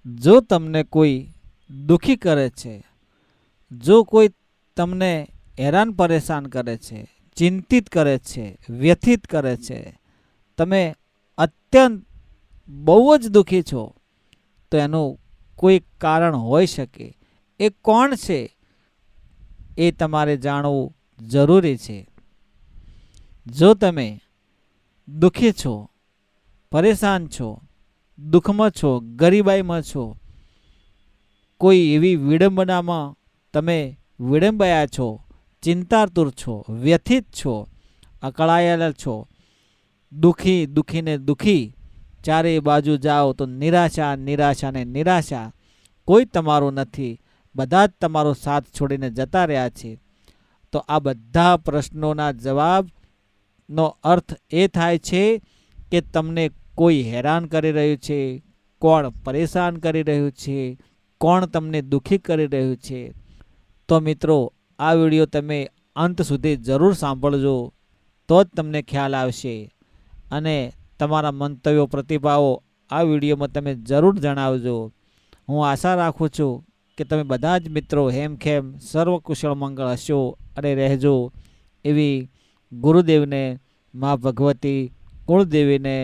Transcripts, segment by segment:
જો તમને કોઈ દુખી કરે છે, જો કોઈ તમને હેરાન પરેશાન કરે છે, ચિંતિત કરે છે, વ્યથિત કરે છે, તમે અત્યંત બહુ જ દુઃખી છો, તો એનું કોઈ કારણ હોઈ શકે. એ કોણ છે એ તમારે જાણવું જરૂરી છે. જો તમે દુઃખી છો, પરેશાન છો, દુઃખમાં છો, ગરીબાઈમાં છો, કોઈ એવી વિડંબનામાં તમે વિડંબાયા છો, ચિંતાતુર છો, વ્યથિત છો, અકળાયેલા છો, દુઃખીને દુઃખી, ચારે બાજુ જાઓ તો નિરાશા નિરાશા ને નિરાશા, કોઈ તમારું નથી, બધા જ તમારો સાથ છોડીને જતા રહ્યા છે, તો આ બધા પ્રશ્નોના જવાબનો અર્થ એ થાય છે કે તમને કોઈ હેરાન કરી રહ્યું છે, કોણ પરેશાન કરી રહ્યું છે, કોણ તમને દુઃખી કરી રહ્યું છે. તો મિત્રો, આ વિડીયો તમે અંત સુધી જરૂર સાંભળજો, તો જ તમને ખ્યાલ આવશે. અને તમારા મંતવ્યો પ્રતિભાવો આ વિડીયોમાં તમે જરૂર જણાવજો. હું આશા રાખું છું કે તમે બધા જ મિત્રો હેમખેમ સર્વકુશળ મંગળ હશો અને રહેજો, એવી ગુરુદેવને, મા ભગવતી કુળદેવીને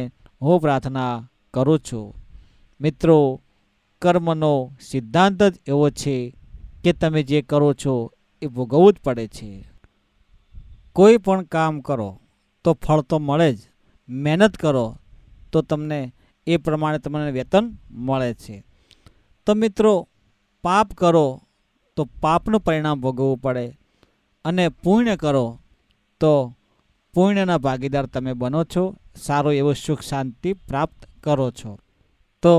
હું પ્રાર્થના કરું છું. મિત્રો, કર્મનો સિદ્ધાંત જ એવો છે કે તમે જે કરો છો એ ભોગવવું જ પડે છે. કોઈ પણ કામ કરો તો ફળ તો મળે જ, મહેનત કરો તો તમને એ પ્રમાણે તમને વેતન મળે છે. તો મિત્રો, પાપ કરો તો પાપનું પરિણામ ભોગવવું પડે, અને પુણ્ય કરો તો પુણ્યના ભાગીદાર તમે બનો છો, સારો એવો સુખ શાંતિ પ્રાપ્ત કરો છો. તો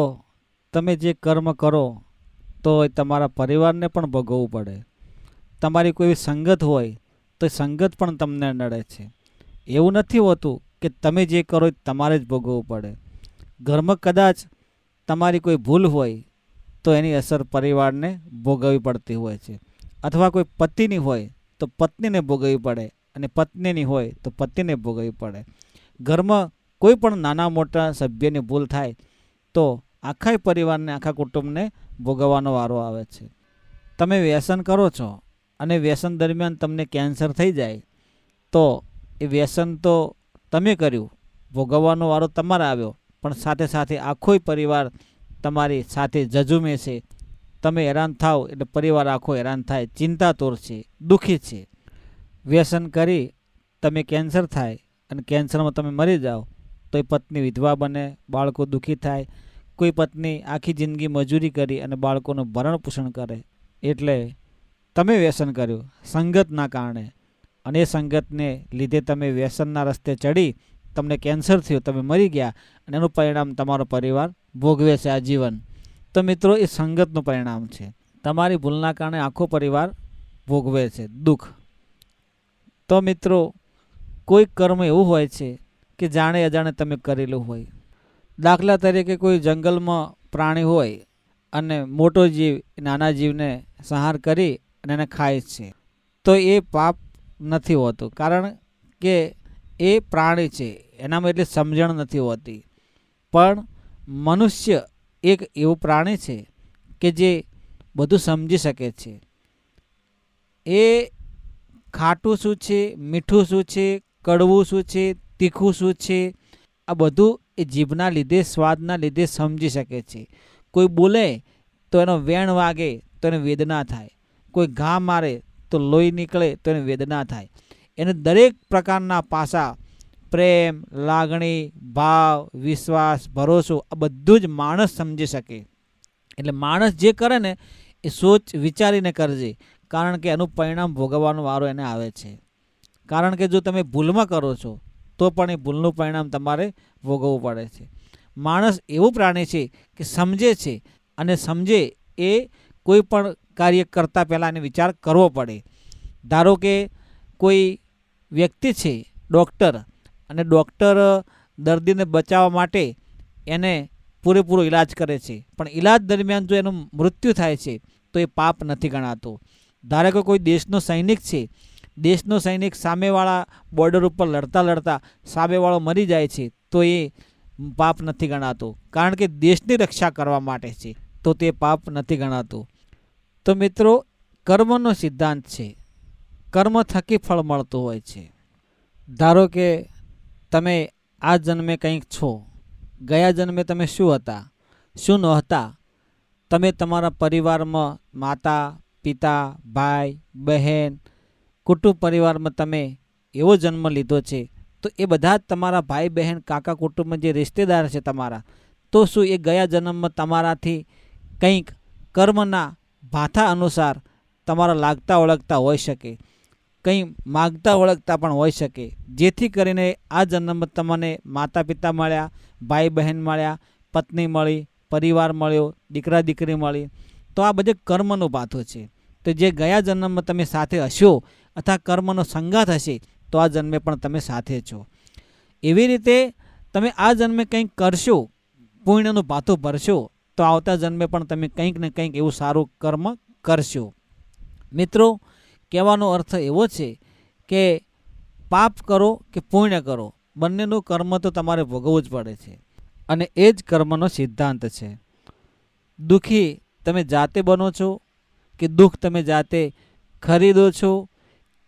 તમે જે કર્મ કરો તો તમારા પરિવારને પણ ભોગવવું પડે. તમારી કોઈ સંગત હોય તો સંગત પણ તમને નડે છે. એવું નથી હોતું કે તમે જે કરો એ તમારે જ ભોગવવું પડે. ઘરમાં કદાચ તમારી કોઈ ભૂલ હોય તો એની અસર પરિવારને ભોગવવી પડતી હોય છે, અથવા કોઈ પતિની હોય તો પત્નીને ભોગવવી પડે, અને પત્નીની હોય તો પતિને ભોગવવી પડે. ઘરમાં કોઈ પણ નાના મોટા સભ્યની ભૂલ થાય તો આખા પરિવારને, આખા કુટુંબને ભોગવવાનો વારો આવે છે. તમે વ્યસન કરો છો અને વ્યસન દરમિયાન તમને કેન્સર થઈ જાય તો એ વ્યસન તો તમે કર્યું, ભોગવવાનો વારો તમારે આવ્યો, પણ સાથે સાથે આખો પરિવાર તમારી સાથે જજુમે છે. તમે હેરાન થાવ એટલે પરિવાર આખો હેરાન થાય, ચિંતાતુર છે, દુઃખી છે. વ્યસન કરી તમે કેન્સર થાય અને કેન્સરમાં તમે મરી જાઓ તો એ પત્ની વિધવા બને, બાળકો દુઃખી થાય. કોઈ પત્ની આખી જિંદગી મજૂરી કરી અને બાળકોનું ભરણ પોષણ કરે, એટલે તમે વ્યસન કર્યું સંગતના કારણે, અને એ સંગતને લીધે તમે વ્યસનના રસ્તે ચડી, તમને કેન્સર થયું, તમે મરી ગયા, અને એનું પરિણામ તમારો પરિવાર ભોગવે છે આજીવન. તો મિત્રો, એ સંગતનું પરિણામ છે. તમારી ભૂલના કારણે આખો પરિવાર ભોગવે છે દુઃખ. તો મિત્રો, કોઈ કર્મ એવું હોય છે કે જાણે અજાણે તમે કરેલું હોય. દાખલા તરીકે કોઈ જંગલમાં પ્રાણી હોય અને મોટો જીવ નાના જીવને સંહાર કરી અને એને ખાય છે, તો એ પાપ નથી હોતું, કારણ કે એ પ્રાણી છે, એનામાં એટલી સમજણ નથી હોતી. પણ મનુષ્ય એક એવું પ્રાણી છે કે જે બધું સમજી શકે છે. એ ખાટું શું છે, મીઠું શું છે, કડવું શું છે, તીખું શું છે, આ બધું એ જીભના લીધે, સ્વાદના લીધે સમજી શકે છે. કોઈ બોલે તો એનો વેણ વાગે તો એને વેદના થાય, કોઈ ઘા મારે તો લોહી નીકળે તો એને વેદના થાય. એને દરેક પ્રકારના પાસા, પ્રેમ, લાગણી, ભાવ, વિશ્વાસ, ભરોસો, આ બધું જ માણસ સમજી શકે. એટલે માણસ જે કરે ને એ સોચ વિચારીને કરજે, કારણ કે એનું પરિણામ ભોગવવાનો વારો એને આવે છે. કારણ કે જો તમે ભૂલમાં કરો છો તો પણ એ ભૂલનું પરિણામ તમારે ભોગવવું પડે છે. માણસ એવું પ્રાણી છે કે સમજે છે, અને સમજે એ કોઈ પણ કાર્ય કરતાં પહેલાં એને વિચાર કરવો પડે. ધારો કે કોઈ વ્યક્તિ છે ડૉક્ટર, અને ડૉક્ટર દર્દીને બચાવવા માટે એને પૂરેપૂરો ઈલાજ કરે છે, પણ ઈલાજ દરમિયાન જો એનું મૃત્યુ થાય છે તો એ પાપ નથી ગણાતો. ધારો કે કોઈ દેશનો સૈનિક છે, દેશનો સૈનિક સામેવાળા બોર્ડર ઉપર લડતા લડતા સામેવાળો મરી જાય છે તો એ પાપ નથી ગણાતો, કારણ કે દેશની રક્ષા કરવા માટે છે. તો તે પાપ નથી ગણાતું. તો મિત્રો, કર્મનો સિદ્ધાંત છે, કર્મ થકી ફળ મળતું હોય છે. ધારો કે તમે આ જન્મે કંઈક છો, ગયા જન્મે તમે શું હતા, શું નહોતા. તમે તમારા પરિવારમાં માતા પિતા ભાઈ બહેન કુટુંબ પરિવારમાં તમે એવો જન્મ લીધો છે, તો એ બધા જ તમારા ભાઈ બહેન કાકા કુટુંબમાં જે રિશ્તેદાર છે તમારા, તો શું એ ગયા જન્મમાં તમારાથી કંઈક કર્મના ભાથા અનુસાર તમારા લાગતા ઓળખતા હોઈ શકે, કંઈ માગતા ઓળખતા પણ હોઈ શકે, જેથી કરીને આ જન્મમાં તમને માતા પિતા મળ્યા, ભાઈ બહેન મળ્યા, પત્ની મળી, પરિવાર મળ્યો, દીકરા દીકરી મળી. તો આ બધે કર્મનું ભાથું છે. તો જે ગયા જન્મમાં તમે સાથે હશો અથવા કર્મનો સંગાત હશે, તો આ જન્મે પણ તમે સાથે છો. એવી રીતે તમે આ જન્મે કંઈક કરશો, પુણ્યનું ભાથું ભરશો, તો આવતા જન્મે પણ તમે કંઈક ને કંઈક એવું સારું કર્મ કરશો. મિત્રો, કહેવાનો અર્થ એવો છે કે પાપ કરો કે પુણ્ય કરો, બંનેનું કર્મ તો તમારે ભોગવવું જ પડે છે, અને એ જ કર્મનો સિદ્ધાંત છે. દુઃખી તમે જાતે બનો છો કે દુઃખ તમે જાતે ખરીદો છો,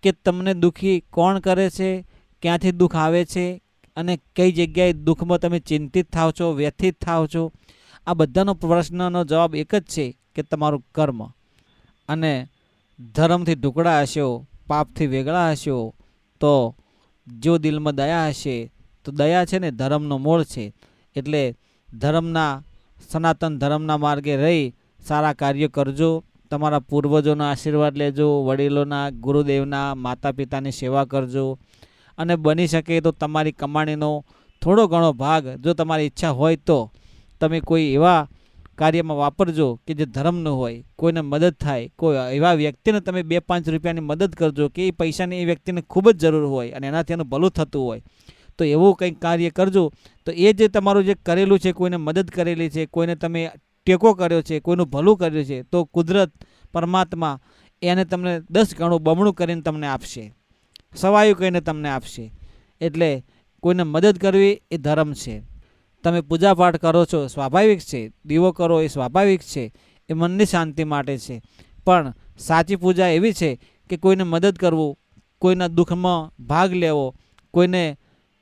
કે તમને દુઃખી કોણ કરે છે, ક્યાંથી દુઃખ આવે છે, અને કઈ જગ્યાએ દુઃખમાં તમે ચિંતિત થાવ છો, વ્યથિત થાવ છો, આ બધાનો પ્રશ્નનો જવાબ એક જ છે કે તમારું કર્મ. અને ધર્મથી ઢુકડા હશો, પાપથી વેગળા હશો, તો જો દિલમાં દયા હશે, તો દયા છે ને ધર્મનો મૂળ છે. એટલે ધર્મના સનાતન ધર્મના માર્ગે રહી સારા કાર્ય કરજો, તમારા પૂર્વજોના આશીર્વાદ લેજો, વડીલોના, ગુરુદેવના, માતા પિતાની સેવા કરજો, અને બની શકે તો તમારી કમાણીનો થોડો ઘણો ભાગ જો તમારી ઈચ્છા હોય તો તમે કોઈ એવા કાર્યમાં વાપરજો કે જે ધર્મનું હોય, કોઈને મદદ થાય, કોઈ એવા વ્યક્તિને તમે 2-5 રૂપિયાની મદદ કરજો કે એ પૈસાની એ વ્યક્તિને ખૂબ જ જરૂર હોય અને એનાથી એનું ભલું થતું હોય, તો એવું કંઈક કાર્ય કરજો. તો એ જે તમારું જે કરેલું છે, કોઈને મદદ કરેલી છે, કોઈને તમે ટેકો કર્યો છે, કોઈનું ભલું કર્યું છે, તો કુદરત પરમાત્મા એને તમને 10 ગણું બમણું કરીને તમને આપશે, સવાયું કહીને તમને આપશે. એટલે કોઈને મદદ કરવી એ ધર્મ છે. તમે પૂજાપાઠ કરો છો સ્વાભાવિક છે, દીવો કરો એ સ્વાભાવિક છે, એ મનની શાંતિ માટે છે. પણ સાચી પૂજા એવી છે કે કોઈને મદદ કરવું, કોઈના દુઃખમાં ભાગ લેવો, કોઈને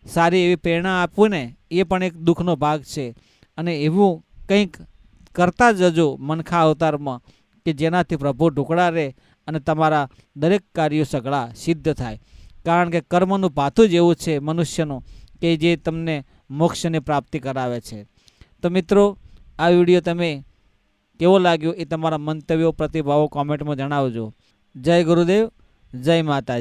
સારી એવી પ્રેરણા આપવું ને, એ પણ એક દુઃખનો ભાગ છે. અને એવું કંઈક કરતા જજો મનખા અવતારમાં કે જેનાથી પ્રભુ ઢુકડા રહે અને તમારા દરેક કાર્યો સઘળા સિદ્ધ થાય. કારણ કે કર્મનું ભાથું જ એવું છે મનુષ્યનું કે જે તમને મોક્ષની પ્રાપ્તિ કરાવે છે. તો મિત્રો, આ વિડીયો તમે કેવો લાગ્યો એ તમારા મંતવ્યો પ્રતિભાવો કોમેન્ટમાં જણાવજો. જય ગુરુદેવ, જય માતાજી.